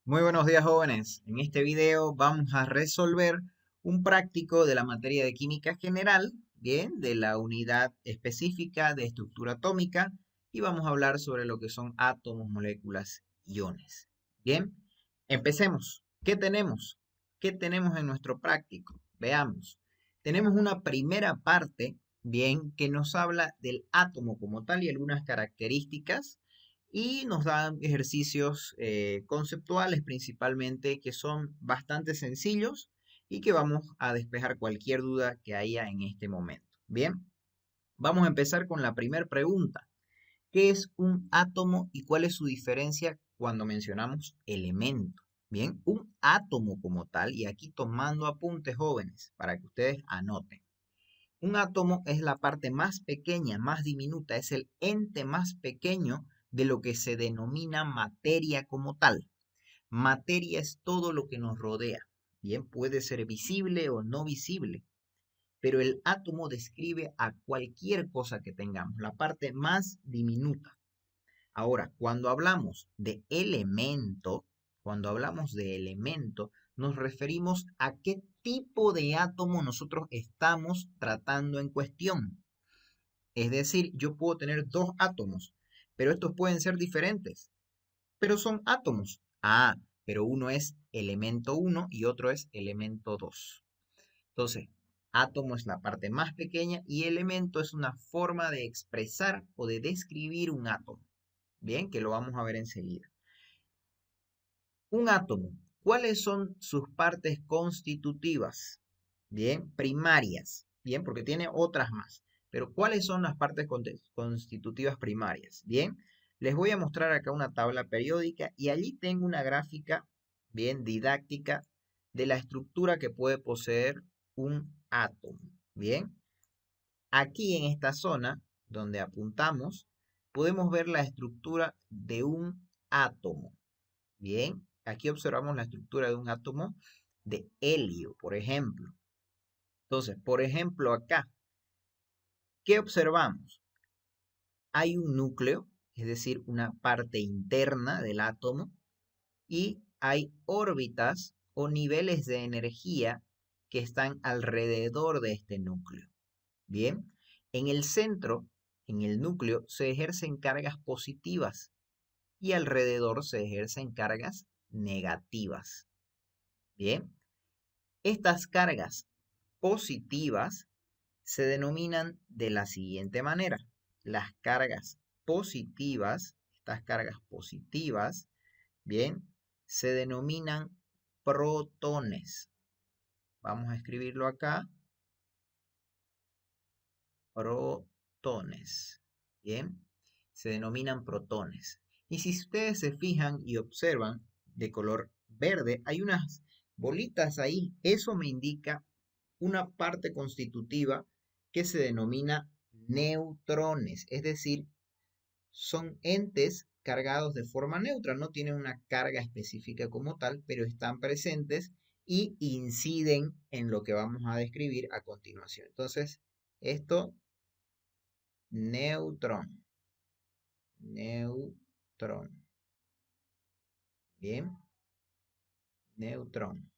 Muy buenos días, jóvenes. En este video vamos a resolver un práctico de la materia de química general, bien, de la unidad específica de estructura atómica, y vamos a hablar sobre lo que son átomos, moléculas, iones. Bien, empecemos. ¿Qué tenemos? ¿Qué tenemos en nuestro práctico? Veamos. Tenemos una primera parte, bien, que nos habla del átomo como tal y algunas características y nos dan ejercicios conceptuales principalmente que son bastante sencillos y que vamos a despejar cualquier duda que haya en este momento. Bien, vamos a empezar con la primera pregunta. ¿Qué es un átomo y cuál es su diferencia cuando mencionamos elemento? Bien, un átomo como tal, y aquí tomando apuntes jóvenes para que ustedes anoten. Un átomo es la parte más pequeña, más diminuta, es el ente más pequeño de lo que se denomina materia como tal. Materia es todo lo que nos rodea. Bien, puede ser visible o no visible, pero el átomo describe a cualquier cosa que tengamos, la parte más diminuta. Ahora, cuando hablamos de elemento, nos referimos a qué tipo de átomo nosotros estamos tratando en cuestión. Es decir, yo puedo tener dos átomos, pero estos pueden ser diferentes, pero son átomos. Ah, pero uno es elemento uno y otro es elemento 2. Entonces, átomo es la parte más pequeña y elemento es una forma de expresar o de describir un átomo. Bien, que lo vamos a ver enseguida. Un átomo, ¿cuáles son sus partes constitutivas? Bien, primarias. Bien, porque tiene otras más. Pero ¿cuáles son las partes constitutivas primarias? Bien, les voy a mostrar acá una tabla periódica y allí tengo una gráfica, bien, didáctica de la estructura que puede poseer un átomo. Bien, aquí en esta zona donde apuntamos, podemos ver la estructura de un átomo. Bien, aquí observamos la estructura de un átomo de helio, por ejemplo. Entonces, por ejemplo, acá, ¿qué observamos? Hay un núcleo, es decir, una parte interna del átomo, y hay órbitas o niveles de energía que están alrededor de este núcleo. Bien, en el centro, en el núcleo, se ejercen cargas positivas y alrededor se ejercen cargas negativas. Bien, estas cargas positivas se denominan de la siguiente manera. Las cargas positivas, estas cargas positivas, bien, se denominan protones. Vamos a escribirlo acá. Protones. Bien, se denominan protones. Y si ustedes se fijan y observan de color verde, hay unas bolitas ahí. Eso me indica una parte constitutiva que se denomina neutrones, es decir, son entes cargados de forma neutra, no tienen una carga específica como tal, pero están presentes y inciden en lo que vamos a describir a continuación. Entonces, esto, neutrón, neutrón, bien, neutrón.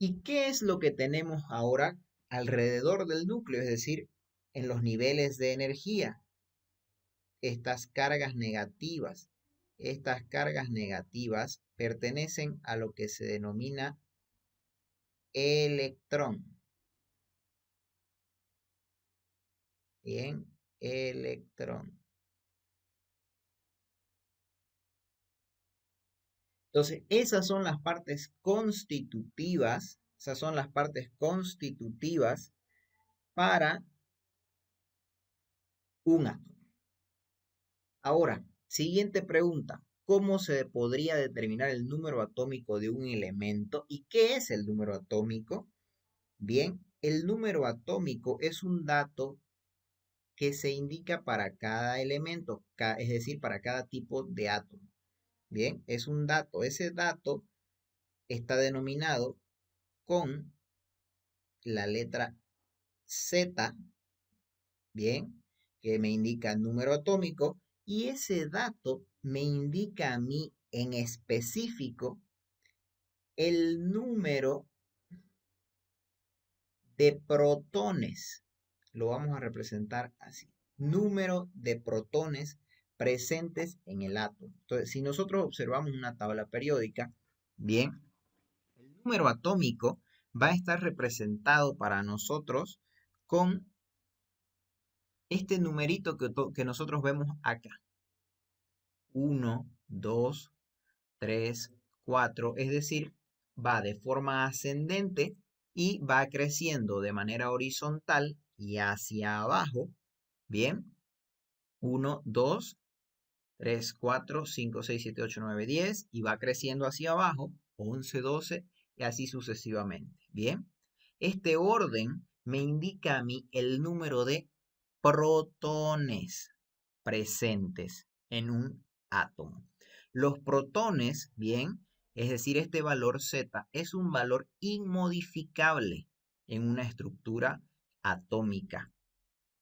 ¿Y qué es lo que tenemos ahora alrededor del núcleo? Es decir, en los niveles de energía, estas cargas negativas. Estas cargas negativas pertenecen a lo que se denomina electrón. Bien, electrón. Entonces, esas son las partes constitutivas para un átomo. Ahora, siguiente pregunta. ¿Cómo se podría determinar el número atómico de un elemento? ¿Y qué es el número atómico? Bien, el número atómico es un dato que se indica para cada elemento, es decir, para cada tipo de átomo. Bien, es un dato. Ese dato está denominado con la letra Z, bien, que me indica el número atómico, Y ese dato me indica a mí en específico el número de protones. Lo vamos a representar así. Número de protones presentes en el átomo. Entonces, si nosotros observamos una tabla periódica, bien, el número atómico va a estar representado para nosotros con este numerito que nosotros vemos acá. 1, 2, 3, 4, es decir, va de forma ascendente y va creciendo de manera horizontal y hacia abajo. Bien, 1, 2, 3, 4, 5, 6, 7, 8, 9, 10 y va creciendo hacia abajo, 11, 12 y así sucesivamente. Bien, este orden me indica a mí el número de protones presentes en un átomo. Los protones, bien, es decir, este valor Z es un valor inmodificable en una estructura atómica.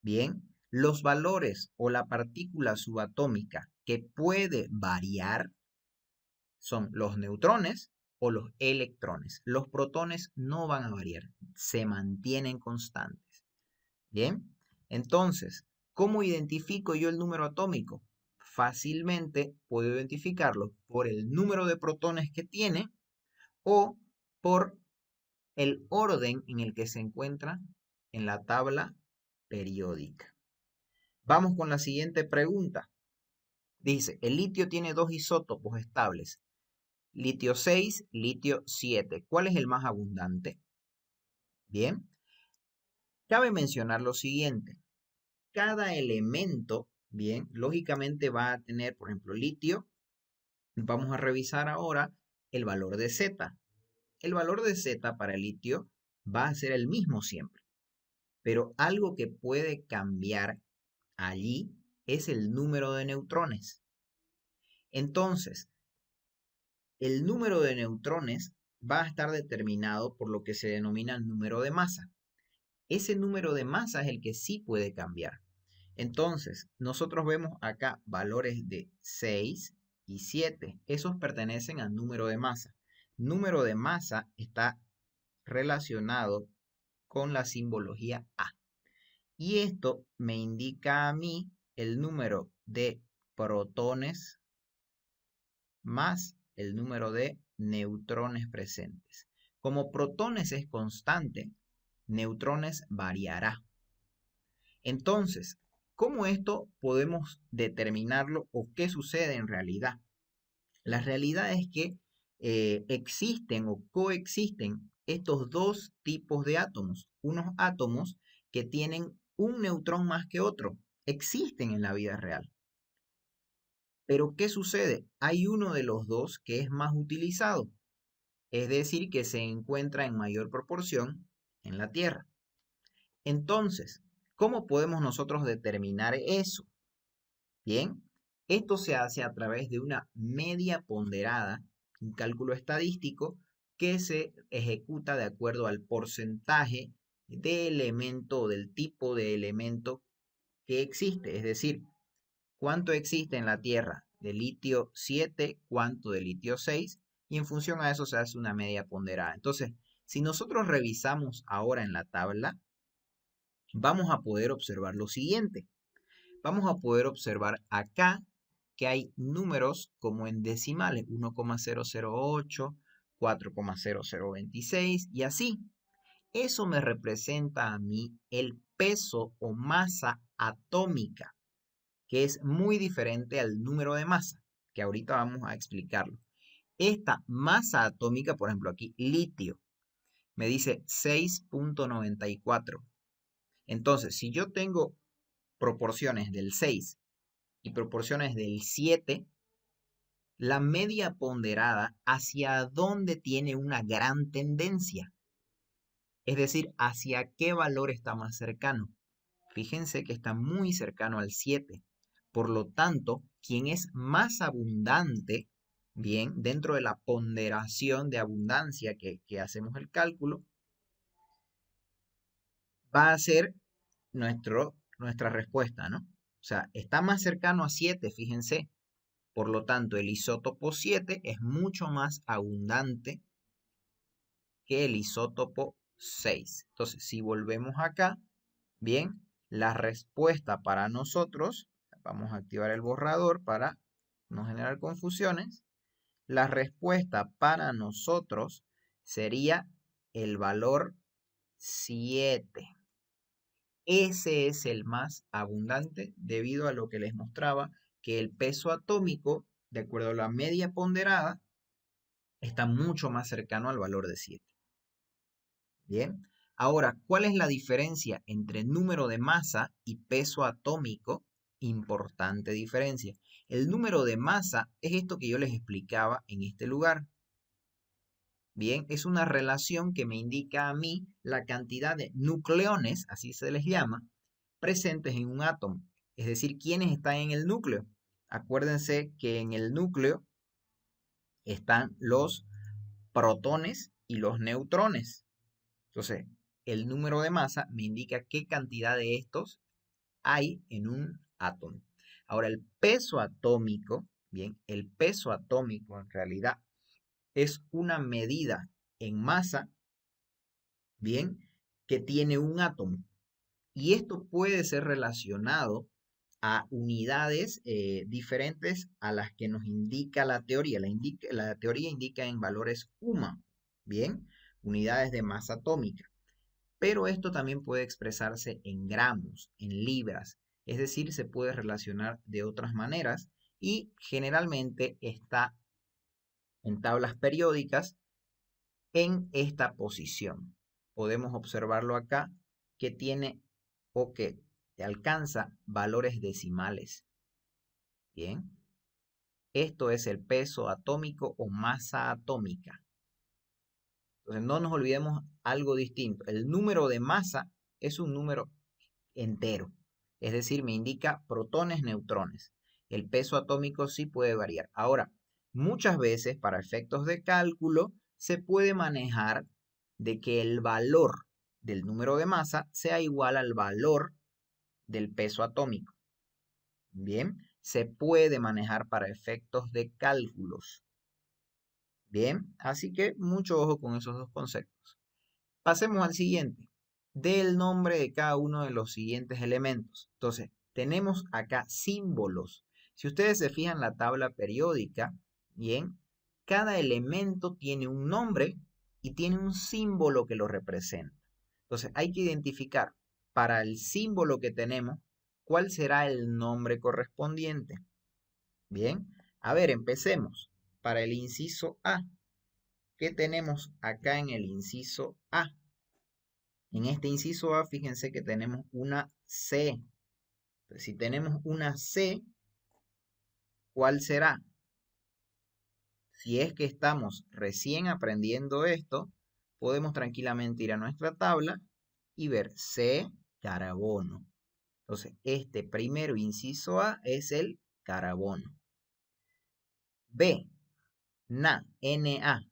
Bien, los valores o la partícula subatómica que puede variar son los neutrones o los electrones. Los protones no van a variar, se mantienen constantes. Bien, entonces, ¿cómo identifico yo el número atómico? Fácilmente puedo identificarlo por el número de protones que tiene o por el orden en el que se encuentra en la tabla periódica. Vamos con la siguiente pregunta. Dice, el litio tiene dos isótopos estables, litio 6, litio 7. ¿Cuál es el más abundante? Bien, cabe mencionar lo siguiente. Cada elemento, bien, lógicamente va a tener, por ejemplo, litio. Vamos a revisar ahora el valor de Z. El valor de Z para el litio va a ser el mismo siempre, pero algo que puede cambiar allí es el número de neutrones. Entonces, el número de neutrones va a estar determinado por lo que se denomina número de masa. Ese número de masa es el que sí puede cambiar. Entonces, nosotros vemos acá valores de 6 y 7. Esos pertenecen al número de masa. Número de masa está relacionado con la simbología A. Y esto me indica a mí el número de protones más el número de neutrones presentes. Como protones es constante, neutrones variará. Entonces, ¿cómo esto podemos determinarlo o qué sucede en realidad? La realidad es que existen o coexisten estos dos tipos de átomos. Unos átomos que tienen un neutrón más que otro. Existen en la vida real. Pero ¿qué sucede? Hay uno de los dos que es más utilizado. Es decir, que se encuentra en mayor proporción en la Tierra. Entonces, ¿cómo podemos nosotros determinar eso? Bien, esto se hace a través de una media ponderada, un cálculo estadístico que se ejecuta de acuerdo al porcentaje de elemento o del tipo de elemento que existe. Es decir, cuánto existe en la Tierra de litio 7, cuánto de litio 6, y en función a eso se hace una media ponderada. Entonces, si nosotros revisamos ahora en la tabla, vamos a poder observar lo siguiente. Vamos a poder observar acá que hay números como en decimales, 1,008, 4,0026 y así. Eso me representa a mí el peso o masa atómica, que es muy diferente al número de masa, que ahorita vamos a explicarlo. Esta masa atómica, por ejemplo aquí, litio, me dice 6,94. Entonces, si yo tengo proporciones del 6 y proporciones del 7, la media ponderada hacia dónde tiene una gran tendencia. Es decir, hacia qué valor está más cercano. Fíjense que está muy cercano al 7. Por lo tanto, quien es más abundante, bien, dentro de la ponderación de abundancia que hacemos el cálculo, va a ser nuestra respuesta, ¿no? O sea, está más cercano a 7, fíjense. Por lo tanto, el isótopo 7 es mucho más abundante que el isótopo 6. Entonces, si volvemos acá, bien, la respuesta para nosotros, vamos a activar el borrador para no generar confusiones. La respuesta para nosotros sería el valor 7. Ese es el más abundante debido a lo que les mostraba, que el peso atómico, de acuerdo a la media ponderada, está mucho más cercano al valor de 7. Bien, ahora, ¿cuál es la diferencia entre número de masa y peso atómico? Importante diferencia. El número de masa es esto que yo les explicaba en este lugar. Bien, es una relación que me indica a mí la cantidad de nucleones, así se les llama, presentes en un átomo. Es decir, quiénes están en el núcleo. Acuérdense que en el núcleo están los protones y los neutrones. Entonces, el número de masa me indica qué cantidad de estos hay en un átomo. Ahora, el peso atómico, bien, el peso atómico en realidad es una medida en masa, bien, que tiene un átomo. Y esto puede ser relacionado a unidades diferentes a las que nos indica la teoría. La teoría indica en valores UMA, bien, unidades de masa atómica. Pero esto también puede expresarse en gramos, en libras, es decir, se puede relacionar de otras maneras y generalmente está en tablas periódicas en esta posición. Podemos observarlo acá que tiene o que alcanza valores decimales. Bien, esto es el peso atómico o masa atómica. Entonces no nos olvidemos algo distinto. El número de masa es un número entero, es decir, me indica protones, neutrones. El peso atómico sí puede variar. Ahora, muchas veces para efectos de cálculo se puede manejar de que el valor del número de masa sea igual al valor del peso atómico. Bien, se puede manejar para efectos de cálculos. Bien, así que mucho ojo con esos dos conceptos. Pasemos al siguiente. Del nombre de cada uno de los siguientes elementos. Entonces, tenemos acá símbolos. Si ustedes se fijan en la tabla periódica, bien, cada elemento tiene un nombre y tiene un símbolo que lo representa. Entonces, hay que identificar para el símbolo que tenemos cuál será el nombre correspondiente. Bien, a ver, empecemos. Para el inciso A, ¿qué tenemos acá en el inciso A? En este inciso A, fíjense que tenemos una C. Entonces, si tenemos una C, ¿cuál será? Si es que estamos recién aprendiendo esto, podemos tranquilamente ir a nuestra tabla y ver C, carbono. Entonces, este primero inciso A es el carbono. B, Na, Na.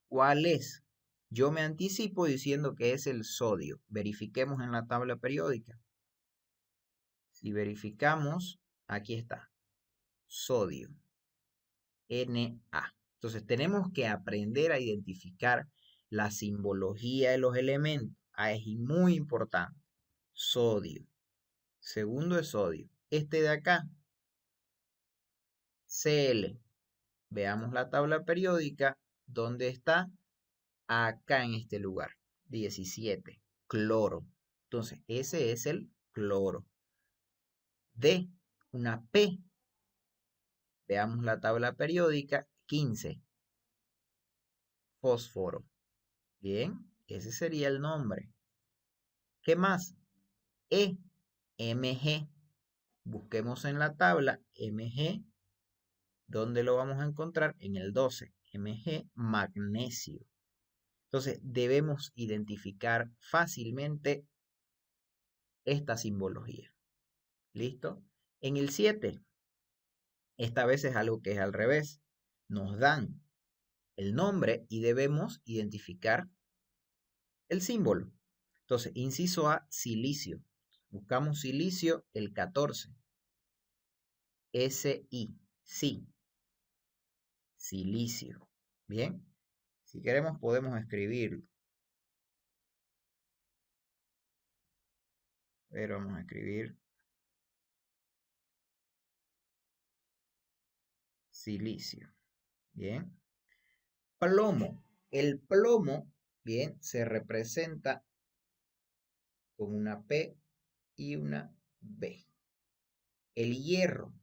¿Cuál es? Yo me anticipo diciendo que es el sodio. Verifiquemos en la tabla periódica. Si verificamos, aquí está, sodio, Na. Entonces tenemos que aprender a identificar la simbología de los elementos. Es muy importante. Sodio. Segundo es sodio. Este de acá, Cl. Veamos la tabla periódica. ¿Dónde está? Acá en este lugar. 17. Cloro. Entonces, ese es el cloro. D, una P. Veamos la tabla periódica. 15. Fósforo. Bien, ese sería el nombre. ¿Qué más? E, Mg. Busquemos en la tabla Mg. ¿Dónde lo vamos a encontrar? En el 12. Mg, magnesio. Entonces, debemos identificar fácilmente esta simbología. ¿Listo? En el 7, esta vez es algo que es al revés. Nos dan el nombre y debemos identificar el símbolo. Entonces, inciso A, silicio. Buscamos silicio, el 14. Si, sí, silicio. Bien, si queremos podemos escribirlo. Pero vamos a escribir silicio. Bien. Plomo. El plomo, bien, se representa con una P y una B. El hierro,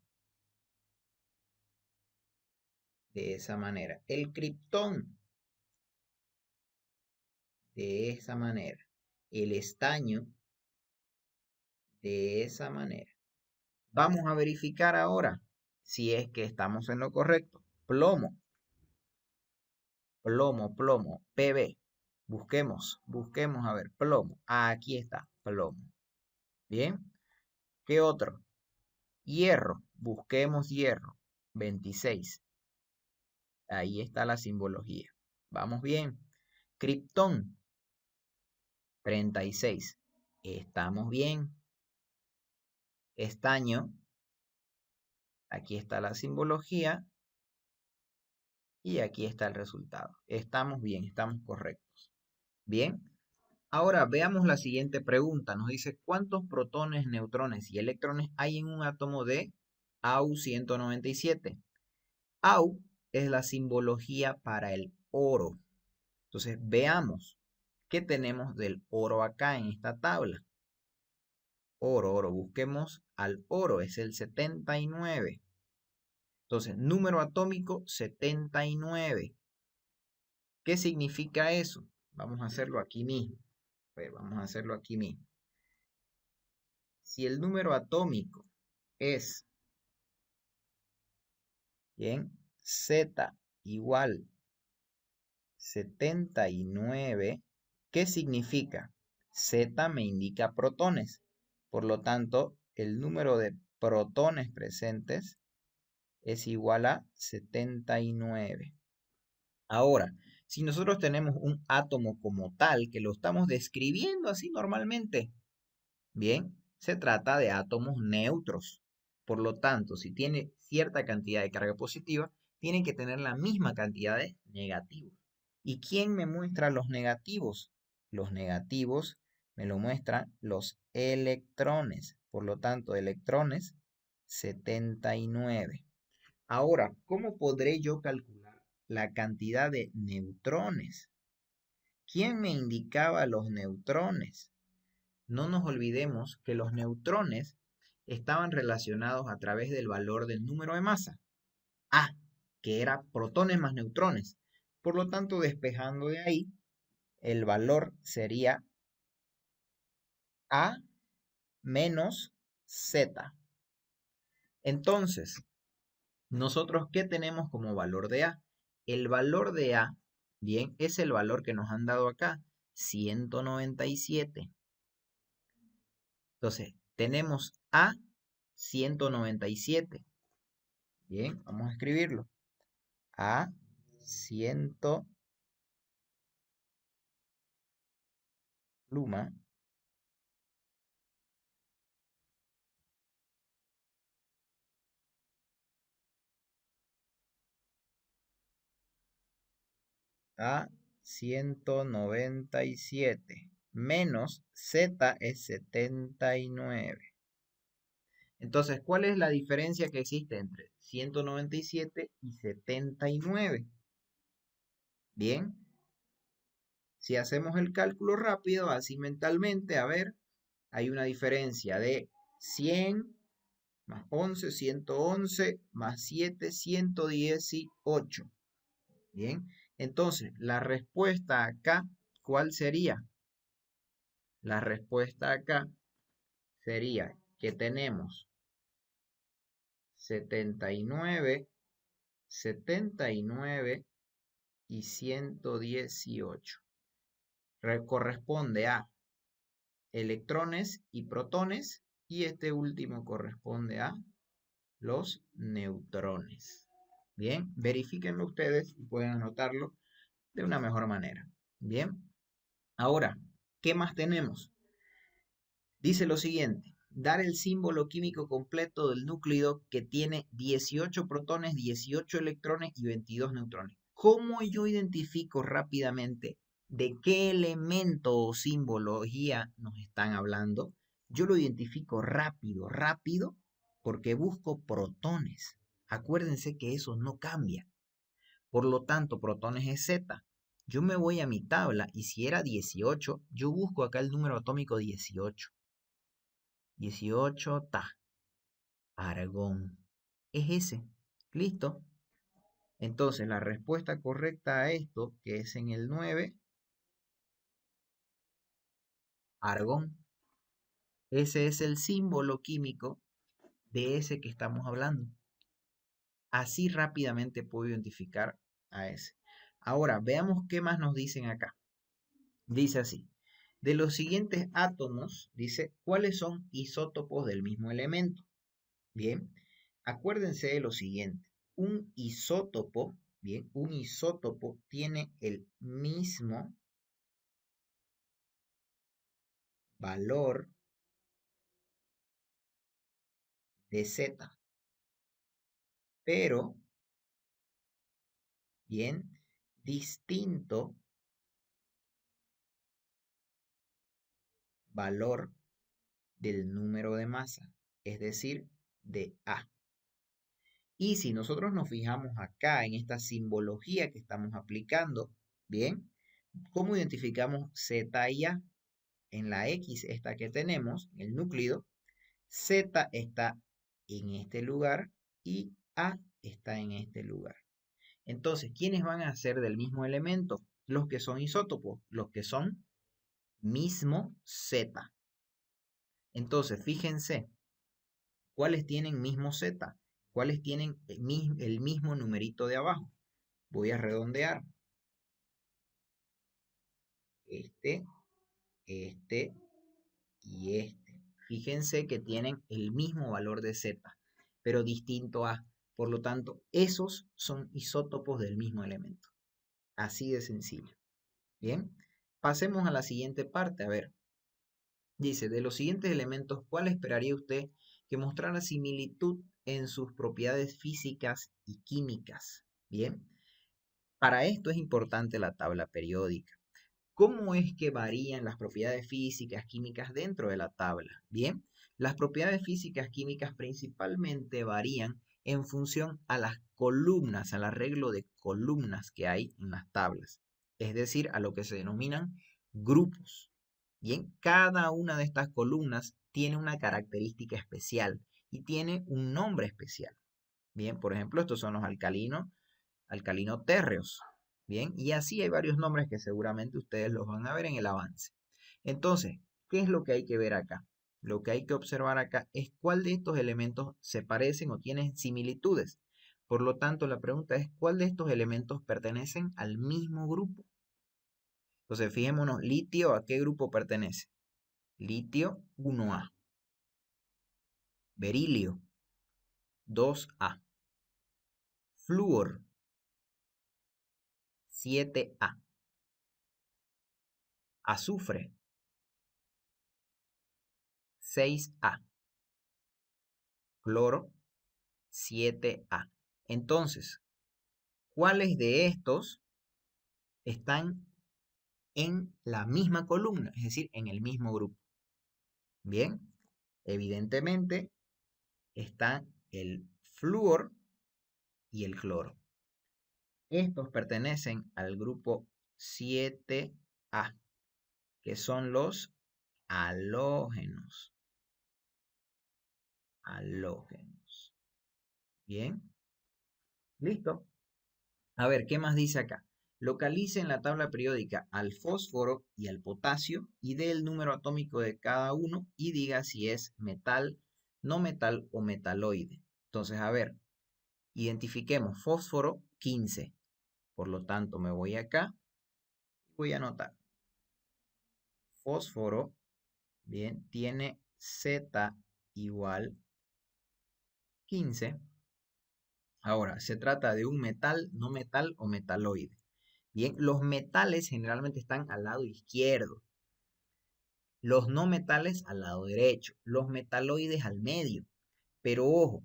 de esa manera. El criptón, de esa manera. El estaño, de esa manera. Vamos a verificar ahora si es que estamos en lo correcto. Plomo, plomo, PB. Busquemos a ver, plomo. Aquí está, plomo. Bien. ¿Qué otro? Hierro, busquemos hierro. 26. Ahí está la simbología. Vamos bien. Criptón, 36. Estamos bien. Estaño, aquí está la simbología y aquí está el resultado. Estamos bien, estamos correctos. Bien, ahora veamos la siguiente pregunta. Nos dice, ¿cuántos protones, neutrones y electrones hay en un átomo de Au 197? Au es la simbología para el oro. Entonces, veamos qué tenemos del oro acá en esta tabla. Oro, busquemos al oro, es el 79. Entonces, número atómico 79. ¿Qué significa eso? Vamos a hacerlo aquí mismo. Vamos a hacerlo aquí mismo. Si el número atómico es, bien, Z igual 79, ¿qué significa? Z me indica protones. Por lo tanto, el número de protones presentes es igual a 79. Ahora, si nosotros tenemos un átomo como tal, que lo estamos describiendo así normalmente, bien, se trata de átomos neutros. Por lo tanto, si tiene cierta cantidad de carga positiva, tienen que tener la misma cantidad de negativos. ¿Y quién me muestra los negativos? Los negativos me lo muestran los electrones. Por lo tanto, electrones 79. Ahora, ¿cómo podré yo calcular la cantidad de neutrones? ¿Quién me indicaba los neutrones? No nos olvidemos que los neutrones estaban relacionados a través del valor del número de masa. A, que era protones más neutrones. Por lo tanto, despejando de ahí, el valor sería A menos Z. Entonces, ¿nosotros qué tenemos como valor de A? El valor de A, bien, es el valor que nos han dado acá, 197. Entonces, tenemos A 197. Bien, vamos a escribirlo. A 100 pluma a 197 menos Z es 79. Entonces, ¿cuál es la diferencia que existe entre 197 y 79? Bien, si hacemos el cálculo rápido, así mentalmente, a ver, hay una diferencia de 100 más 11, 111, más 7, 118. Bien, entonces, la respuesta acá, ¿cuál sería? La respuesta acá sería que tenemos 79, 79 y 118. Corresponde a electrones y protones y este último corresponde a los neutrones. Bien, verifíquenlo ustedes y pueden anotarlo de una mejor manera. Bien, ahora, ¿qué más tenemos? Dice lo siguiente, dar el símbolo químico completo del núcleo que tiene 18 protones, 18 electrones y 22 neutrones. ¿Cómo yo identifico rápidamente de qué elemento o simbología nos están hablando? Yo lo identifico rápido, porque busco protones. Acuérdense que eso no cambia. Por lo tanto, protones es Z. Yo me voy a mi tabla y si era 18, yo busco acá el número atómico 18. 18, argón. Es ese. ¿Listo? Entonces, la respuesta correcta a esto, que es en el 9, argón. Ese es el símbolo químico de ese que estamos hablando. Así rápidamente puedo identificar a ese. Ahora, veamos qué más nos dicen acá. Dice así. De los siguientes átomos, dice, ¿cuáles son isótopos del mismo elemento? Bien, acuérdense de lo siguiente. Un isótopo, bien, un isótopo tiene el mismo valor de Z, pero, bien, distinto valor del número de masa, es decir, de A. Y si nosotros nos fijamos acá en esta simbología que estamos aplicando, bien, ¿cómo identificamos Z y A? En la X esta que tenemos, el núcleo, Z está en este lugar y A está en este lugar. Entonces, ¿quiénes van a ser del mismo elemento? Los que son isótopos, los que son mismo Z. Entonces, fíjense, ¿cuáles tienen mismo Z? ¿Cuáles tienen el mismo numerito de abajo? Voy a redondear. Este, este y este. Fíjense que tienen el mismo valor de Z, pero distinto a. Por lo tanto, esos son isótopos del mismo elemento. Así de sencillo. Bien, pasemos a la siguiente parte. A ver, dice, de los siguientes elementos, ¿cuál esperaría usted que mostrara similitud en sus propiedades físicas y químicas? Bien, para esto es importante la tabla periódica. ¿Cómo es que varían las propiedades físicas, químicas dentro de la tabla? Bien, las propiedades físicas, químicas principalmente varían en función a las columnas, al arreglo de columnas que hay en las tablas, es decir, a lo que se denominan grupos. Bien, cada una de estas columnas tiene una característica especial y tiene un nombre especial. Bien, por ejemplo, estos son los alcalinotérreos. Bien, y así hay varios nombres que seguramente ustedes los van a ver en el avance. Entonces, ¿qué es lo que hay que ver acá? Lo que hay que observar acá es cuál de estos elementos se parecen o tienen similitudes. Por lo tanto, la pregunta es cuál de estos elementos pertenecen al mismo grupo. Entonces, fijémonos, litio, ¿a qué grupo pertenece? Litio 1A. Berilio 2A. Flúor 7A. Azufre 6A. Cloro 7A. Entonces, ¿cuáles de estos están en la misma columna? Es decir, en el mismo grupo. Bien, evidentemente están el flúor y el cloro. Estos pertenecen al grupo 7A, que son los halógenos. Halógenos. Bien, listo. A ver, ¿qué más dice acá? Localice en la tabla periódica al fósforo y al potasio y dé el número atómico de cada uno y diga si es metal, no metal o metaloide. Entonces, a ver, identifiquemos fósforo 15. Por lo tanto, me voy acá y voy a anotar. Fósforo, bien, tiene Z igual 15. Ahora, se trata de un metal, no metal o metaloide. Bien, los metales generalmente están al lado izquierdo. Los no metales al lado derecho, los metaloides al medio. Pero ojo,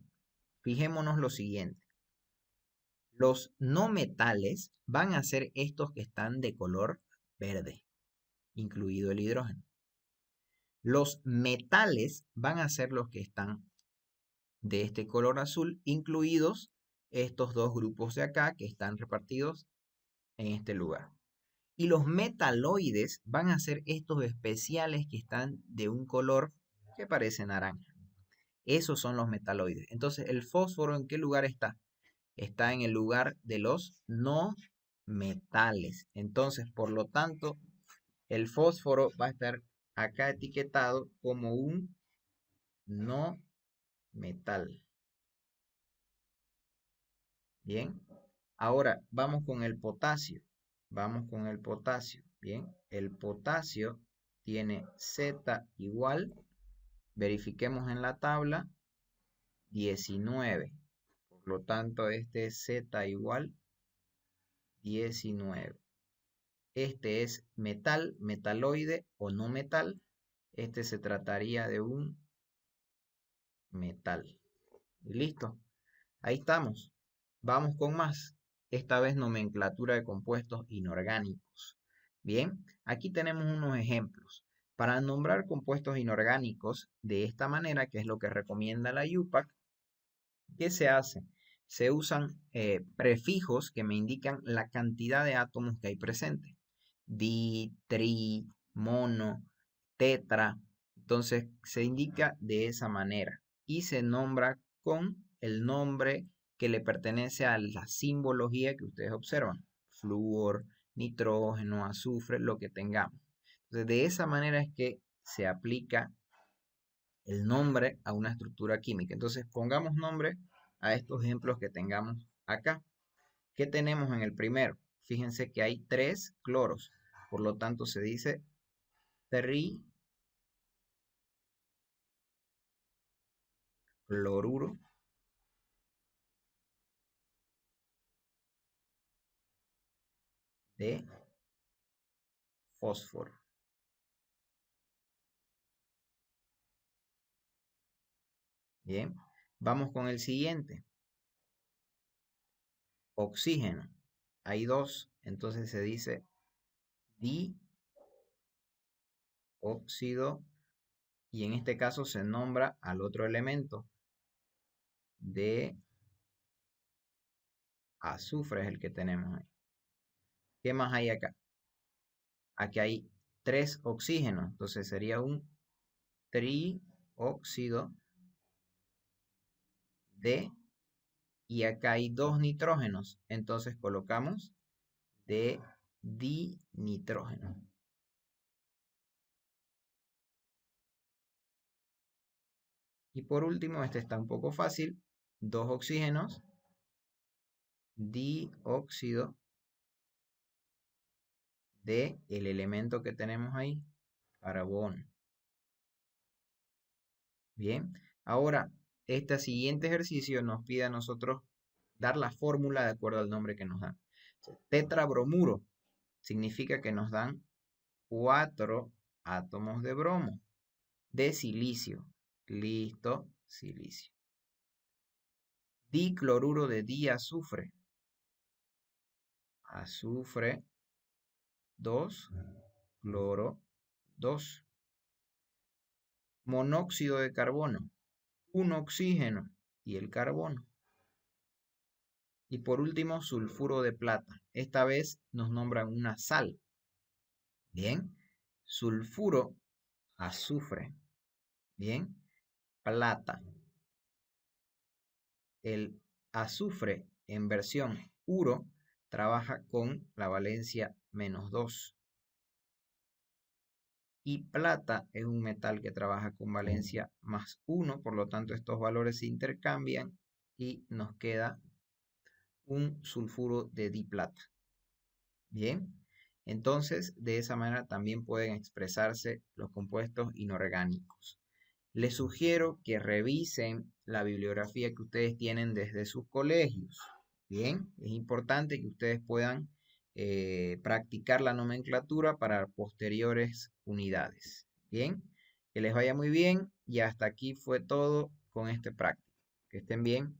fijémonos lo siguiente. Los no metales van a ser estos que están de color verde, incluido el hidrógeno. Los metales van a ser los que están de este color azul, incluidos estos dos grupos de acá que están repartidos en este lugar. Y los metaloides van a ser estos especiales que están de un color que parece naranja. Esos son los metaloides. Entonces, ¿el fósforo en qué lugar está? Está en el lugar de los no metales. Entonces, por lo tanto, el fósforo va a estar acá etiquetado como un no metal. Bien. Ahora vamos con el potasio. Vamos con el potasio. Bien. El potasio tiene Z igual. Verifiquemos en la tabla. 19. Por lo tanto, este es Z igual 19. Este es metal, metaloide o no metal. Este se trataría de un metal. Y listo. Ahí estamos. Vamos con más. Esta vez nomenclatura de compuestos inorgánicos. Bien, aquí tenemos unos ejemplos. Para nombrar compuestos inorgánicos de esta manera, que es lo que recomienda la UPAC, ¿qué se hace? Se usan prefijos que me indican la cantidad de átomos que hay presente. Di, tri, mono, tetra. Entonces se indica de esa manera y se nombra con el nombre que le pertenece a la simbología que ustedes observan. Flúor, nitrógeno, azufre, lo que tengamos. Entonces de esa manera es que se aplica el nombre a una estructura química. Entonces pongamos nombre a estos ejemplos que tengamos acá. ¿Qué tenemos en el primero? Fíjense que hay 3 cloros. Por lo tanto se dice tricloruro de fósforo. Bien, vamos con el siguiente. Oxígeno. Hay 2, entonces se dice dióxido y en este caso se nombra al otro elemento de azufre, es el que tenemos ahí. ¿Qué más hay acá? Aquí hay 3 oxígenos, entonces sería un trióxido de, y acá hay 2 nitrógenos, entonces colocamos de dinitrógeno. Y por último, este está un poco fácil, 2 oxígenos, dióxido de el elemento que tenemos ahí, carbono. Bien, ahora este siguiente ejercicio nos pide a nosotros dar la fórmula de acuerdo al nombre que nos dan. Tetrabromuro significa que nos dan 4 átomos de bromo de silicio. Listo, silicio. Dicloruro de diazufre. Azufre 2, cloro 2. Monóxido de carbono, un oxígeno y el carbono. Y por último, sulfuro de plata. Esta vez nos nombran una sal. Bien, sulfuro, azufre. Bien, plata. El azufre en versión uro trabaja con la valencia -2. Y plata es un metal que trabaja con valencia +1, por lo tanto estos valores se intercambian y nos queda un sulfuro de diplata. Bien, entonces de esa manera también pueden expresarse los compuestos inorgánicos. Les sugiero que revisen la bibliografía que ustedes tienen desde sus colegios. Bien, es importante que ustedes puedan practicar la nomenclatura para posteriores unidades. Bien, que les vaya muy bien y hasta aquí fue todo con este práctico. Que estén bien.